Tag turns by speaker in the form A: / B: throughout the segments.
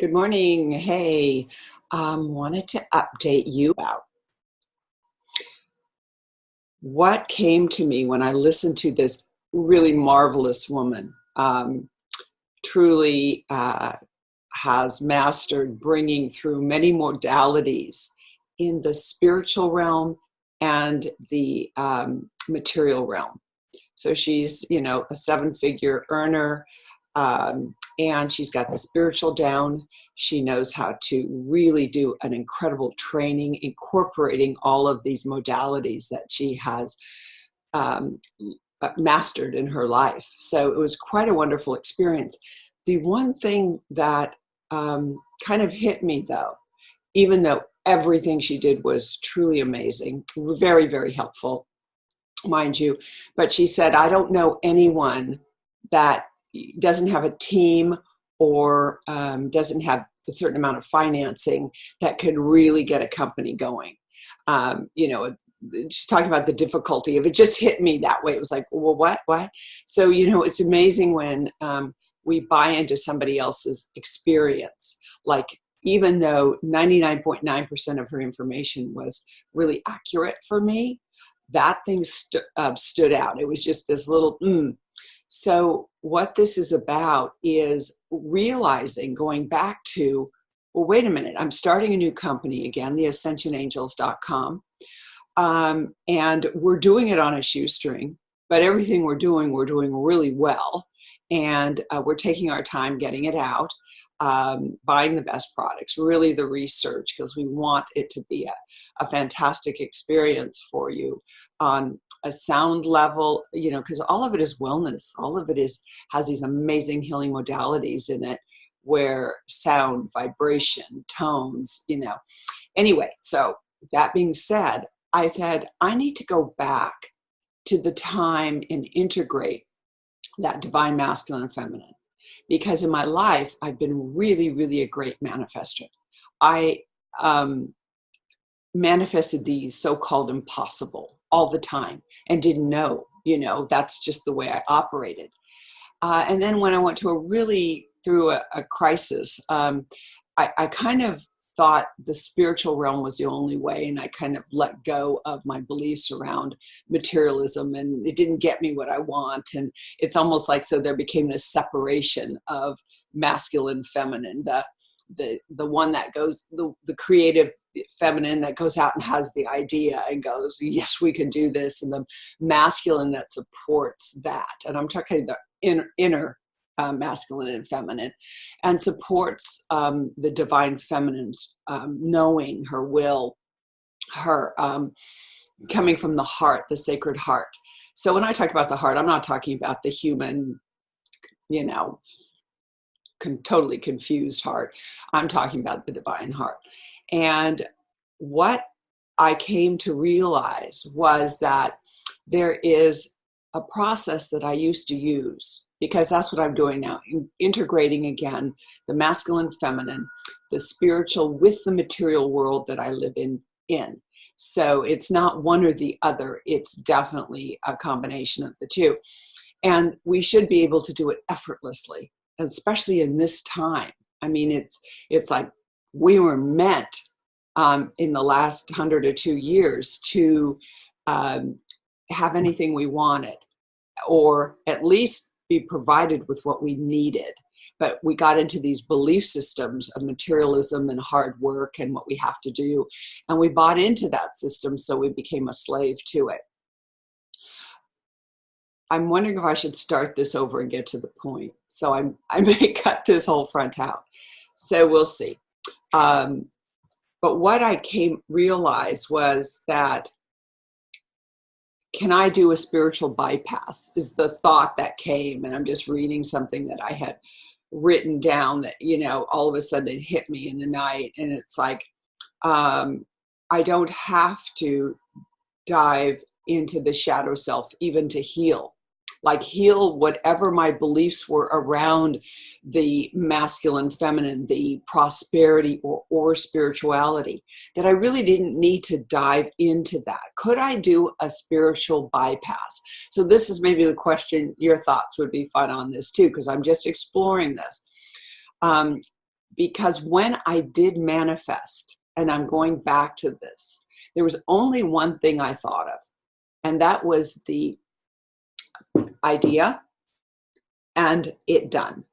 A: Good morning. Hey, wanted to update you about what came to me when I listened to this really marvelous woman. Truly has mastered bringing through many modalities in the spiritual realm and the material realm. So she's, a seven-figure earner, and she's got the spiritual down. She knows how to really do an incredible training, incorporating all of these modalities that she has mastered in her life. So it was quite a wonderful experience. The one thing that kind of hit me, though, even though everything she did was truly amazing, very, very helpful, mind you, but she said, I don't know anyone that doesn't have a team or doesn't have a certain amount of financing that could really get a company going. She's talking about the difficulty of it. Just hit me that way. It was like, well, what? So, it's amazing when we buy into somebody else's experience. Like, even though 99.9% of her information was really accurate for me, that thing stood out. It was just this little So what this is about is realizing, going back to, well, wait a minute, I'm starting a new company again, the ascensionangels.com. And we're doing it on a shoestring, but everything we're doing really well. And we're taking our time getting it out, buying the best products, really the research, because we want it to be a fantastic experience for you on a sound level, because all of it is wellness. All of it has these amazing healing modalities in it, where sound, vibration, tones, Anyway, so that being said, I said, I need to go back to the time and integrate that divine masculine and feminine. Because in my life, I've been really, really a great manifester. I manifested these so-called impossible all the time and didn't know, that's just the way I operated. And then when I went through a crisis, I kind of thought the spiritual realm was the only way, and I kind of let go of my beliefs around materialism, and it didn't get me what I want. And it's almost like, so there became this separation of masculine, feminine, the one that goes, the creative feminine that goes out and has the idea and goes, yes, we can do this, and the masculine that supports that. And I'm talking the inner masculine and feminine, and supports the divine feminine's knowing, her will, her coming from the heart, the sacred heart. So when I talk about the heart, I'm not talking about the human, totally confused heart. I'm talking about the divine heart. And what I came to realize was that there is a process that I used to use, because that's what I'm doing now, integrating again the masculine, feminine, the spiritual with the material world that I live in. So it's not one or the other. It's definitely a combination of the two. And we should be able to do it effortlessly, especially in this time. I mean, it's like we were meant in the last 100 or 2 years to have anything we wanted, or at least be provided with what we needed. But we got into these belief systems of materialism and hard work and what we have to do. And we bought into that system, so we became a slave to it. I'm wondering if I should start this over and get to the point. So I may cut this whole front out. So we'll see. But what I realized was that, can I do a spiritual bypass, is the thought that came. And I'm just reading something that I had written down that, all of a sudden it hit me in the night. And it's like, I don't have to dive into the shadow self even to heal. Like, heal whatever my beliefs were around the masculine, feminine, the prosperity or spirituality, that I really didn't need to dive into that. Could I do a spiritual bypass? So this is maybe the question. Your thoughts would be fun on this too, because I'm just exploring this. because when I did manifest, and I'm going back to this, there was only one thing I thought of, and that was the idea and it done.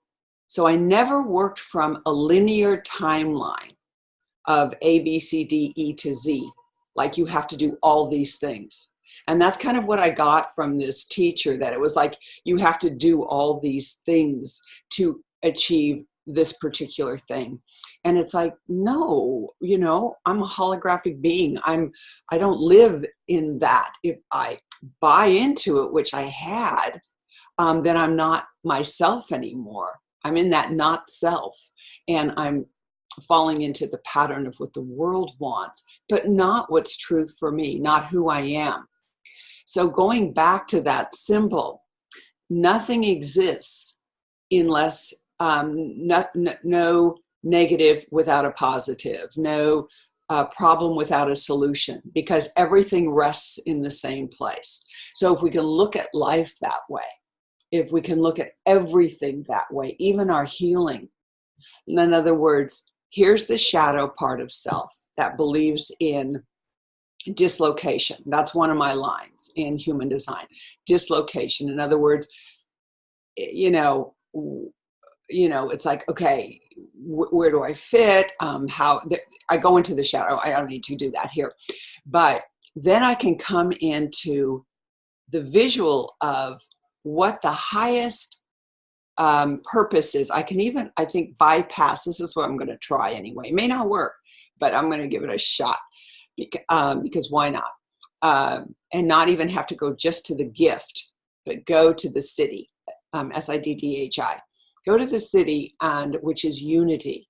A: So I never worked from a linear timeline of A, B, C, D, E to Z, like you have to do all these things. And that's kind of what I got from this teacher, that it was like you have to do all these things to achieve this particular thing. And it's like, no, you know, I'm a holographic being. I don't live in that. If I buy into it, which I had, then I'm not myself anymore. I'm in that not self, and I'm falling into the pattern of what the world wants, but not what's truth for me, not who I am. So going back to that symbol, nothing exists unless no negative without a positive, no problem without a solution, because everything rests in the same place. So if we can look at life that way, if we can look at everything that way, even our healing. In other words, here's the shadow part of self that believes in dislocation. That's one of my lines in human design. Dislocation. In other words, it's like, okay, where do I fit? I go into the shadow. I don't need to do that here. But then I can come into the visual of what the highest purpose is. I can even, I think, bypass. This is what I'm going to try anyway. It may not work, but I'm going to give it a shot because why not? And not even have to go just to the gift, but go to the city, SIDDHI. Go to the city, and which is unity.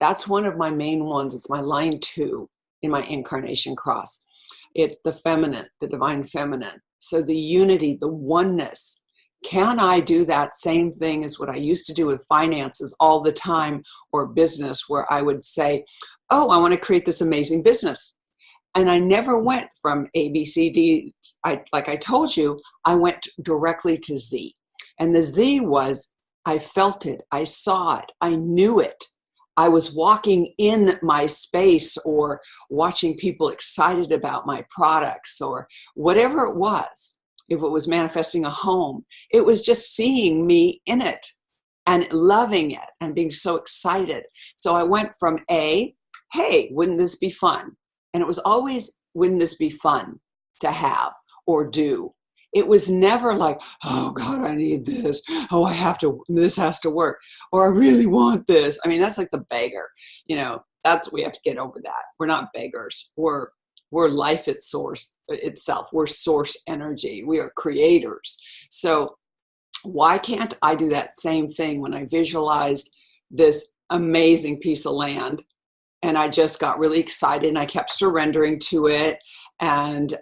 A: That's one of my main ones. It's my line 2 in my incarnation cross. It's the feminine, the divine feminine. So the unity, the oneness. Can I do that same thing as what I used to do with finances all the time, or business, where I would say, oh, I want to create this amazing business. And I never went from A, B, C, D. Like I told you, I went directly to Z. And the Z was, I felt it, I saw it, I knew it. I was walking in my space or watching people excited about my products or whatever it was. If it was manifesting a home, it was just seeing me in it and loving it and being so excited. So I went from A, hey, wouldn't this be fun? And it was always, wouldn't this be fun to have or do? It was never like, oh God, I need this. Oh, this has to work. Or I really want this. I mean, that's like the beggar. We have to get over that. We're not beggars. We're life itself. We're source energy. We are creators. So why can't I do that same thing when I visualized this amazing piece of land? And I just got really excited and I kept surrendering to it. And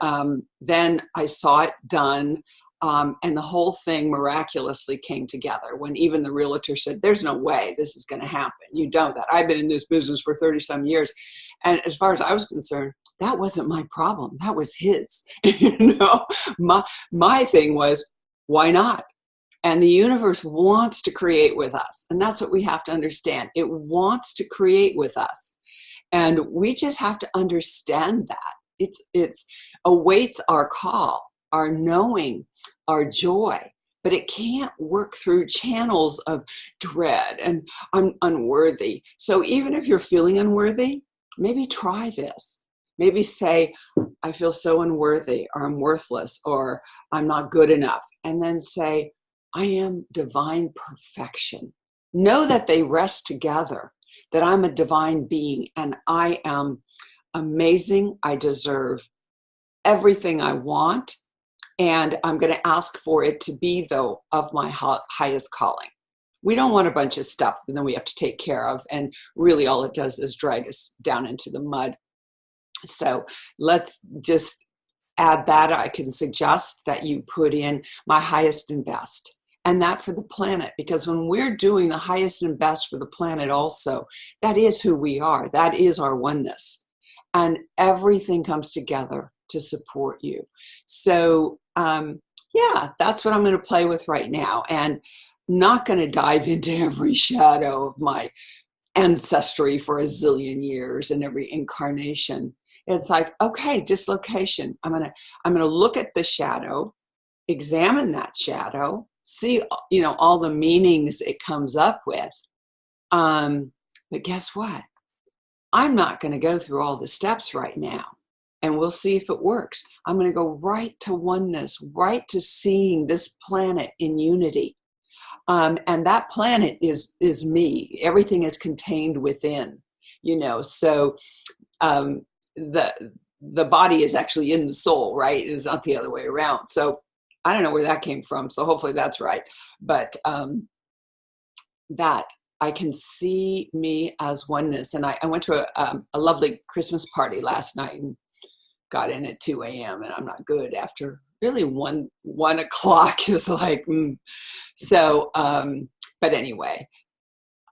A: then I saw it done. And the whole thing miraculously came together when even the realtor said, there's no way this is going to happen. You know that. I've been in this business for 30 some years. And as far as I was concerned, that wasn't my problem. That was his. My thing was, why not? And the universe wants to create with us. And that's what we have to understand. It wants to create with us. And we just have to understand that. It's awaits our call, our knowing, our joy, but it can't work through channels of dread and I'm unworthy. So even if you're feeling unworthy, maybe try this. Maybe say, I feel so unworthy, or I'm worthless, or I'm not good enough. And then say, I am divine perfection. Know that they rest together, that I'm a divine being and I am amazing. I deserve everything I want. And I'm going to ask for it to be, though, of my highest calling. We don't want a bunch of stuff and then we have to take care of. And really all it does is drag us down into the mud. So let's just add that. I can suggest that you put in my highest and best. And that for the planet, because when we're doing the highest and best for the planet also, that is who we are. That is our oneness. And everything comes together to support you. So, that's what I'm going to play with right now. And not going to dive into every shadow of my ancestry for a zillion years and every incarnation. It's like, okay, dislocation. I'm gonna look at the shadow, examine that shadow, see, all the meanings it comes up with. But guess what? I'm not going to go through all the steps right now, and we'll see if it works. I'm going to go right to oneness, right to seeing this planet in unity. And that planet is me. Everything is contained within, so the body is actually in the soul, right? It is not the other way around. So I don't know where that came from. So hopefully that's right. But that I can see me as oneness. And I went to a lovely Christmas party last night and got in at 2 a.m. and I'm not good after really 1 o'clock is like, So, but anyway,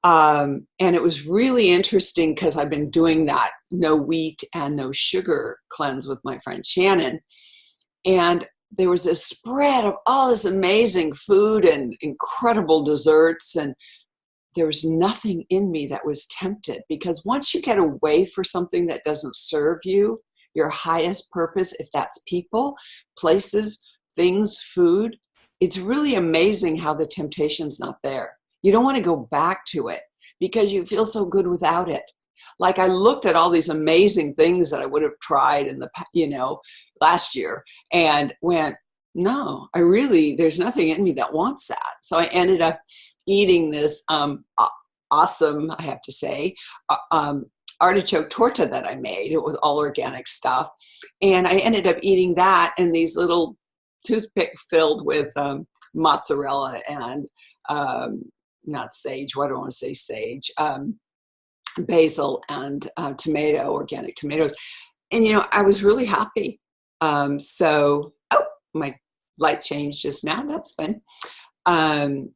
A: and it was really interesting because I've been doing that no wheat and no sugar cleanse with my friend Shannon. And there was a spread of all this amazing food and incredible desserts. And there was nothing in me that was tempted, because once you get away for something that doesn't serve you, your highest purpose, if that's people, places, things, food, it's really amazing how the temptation's not there. You don't want to go back to it because you feel so good without it. Like I looked at all these amazing things that I would have tried in the, last year and went, no, there's nothing in me that wants that. So I ended up eating this awesome, I have to say, artichoke torta that I made. It was all organic stuff. And I ended up eating that and these little toothpick filled with mozzarella and not sage, what do I want to say, sage, basil and organic tomatoes. And, I was really happy. My light changed just now. That's fun. I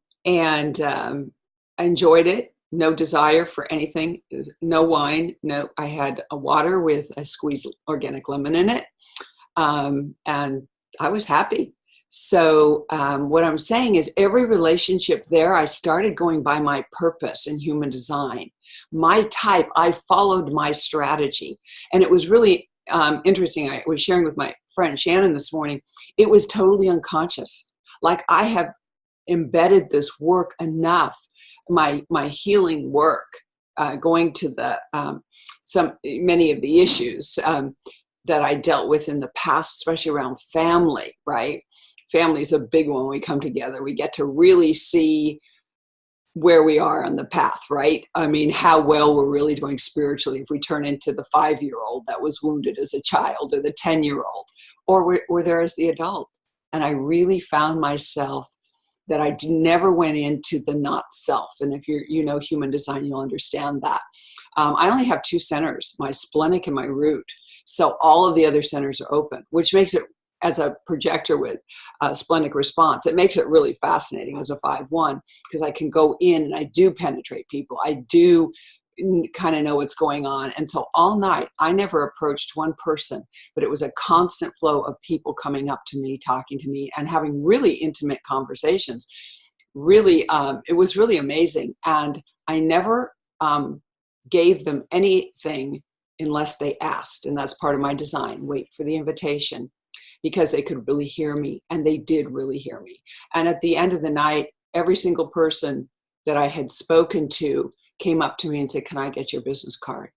A: enjoyed it. No desire for anything. No wine. No, I had a water with a squeezed organic lemon in it. And I was happy. So what I'm saying is every relationship there, I started going by my purpose in human design. My type, I followed my strategy. And it was really interesting. I was sharing with my friend Shannon this morning. It was totally unconscious. Like I have embedded this work enough, my healing work, going to the many of the issues that I dealt with in the past, especially around family, right? Family is a big one. When we come together, we get to really see where we are on the path, right? I mean, how well we're really doing spiritually if we turn into the 5-year-old that was wounded as a child, or the 10-year-old, or we're there as the adult. And I really found myself that I never went into the not self. And if you know human design, you'll understand that. I only have 2 centers, my splenic and my root. So all of the other centers are open, which makes it, as a projector with splenic response, it makes it really fascinating as a 5-1, because I can go in and I do penetrate people. I do kind of know what's going on. And so all night, I never approached one person, but it was a constant flow of people coming up to me, talking to me, and having really intimate conversations. Really, it was really amazing. And I never gave them anything unless they asked. And that's part of my design. Wait for the invitation, because they could really hear me, and they did really hear me. And at the end of the night, every single person that I had spoken to came up to me and said, "Can I get your business card?"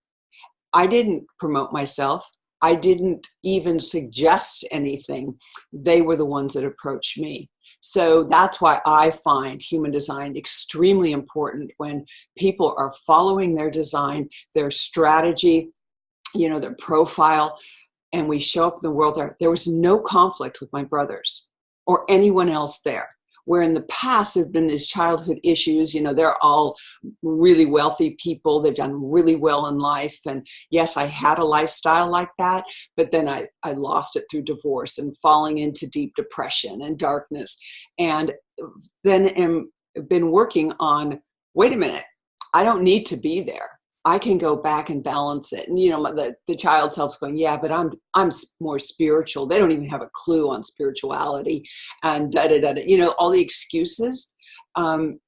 A: I didn't promote myself. I didn't even suggest anything. They were the ones that approached me. So that's why I find human design extremely important, when people are following their design, their strategy, their profile, and we show up in the world. There was no conflict with my brothers or anyone else there. Where in the past there have been these childhood issues, they're all really wealthy people. They've done really well in life. And yes, I had a lifestyle like that, but then I lost it through divorce and falling into deep depression and darkness. And then been working on, wait a minute, I don't need to be there. I can go back and balance it. And, the child self's going, yeah, but I'm more spiritual. They don't even have a clue on spirituality and all the excuses.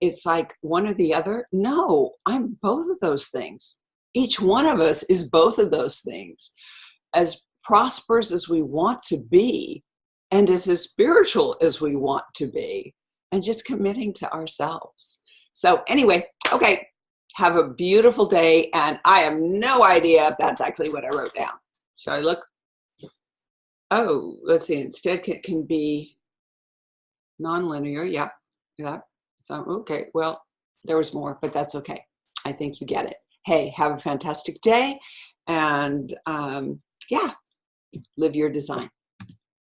A: it's like one or the other. No, I'm both of those things. Each one of us is both of those things. As prosperous as we want to be, and as spiritual as we want to be, and just committing to ourselves. So anyway, okay, have a beautiful day, and I have no idea if that's actually what I wrote down. Shall I look? Oh, let's see, instead it can be nonlinear. Yeah, yeah. So, okay, well, there was more, but that's okay. I think you get it. Hey, have a fantastic day, and yeah, live your design.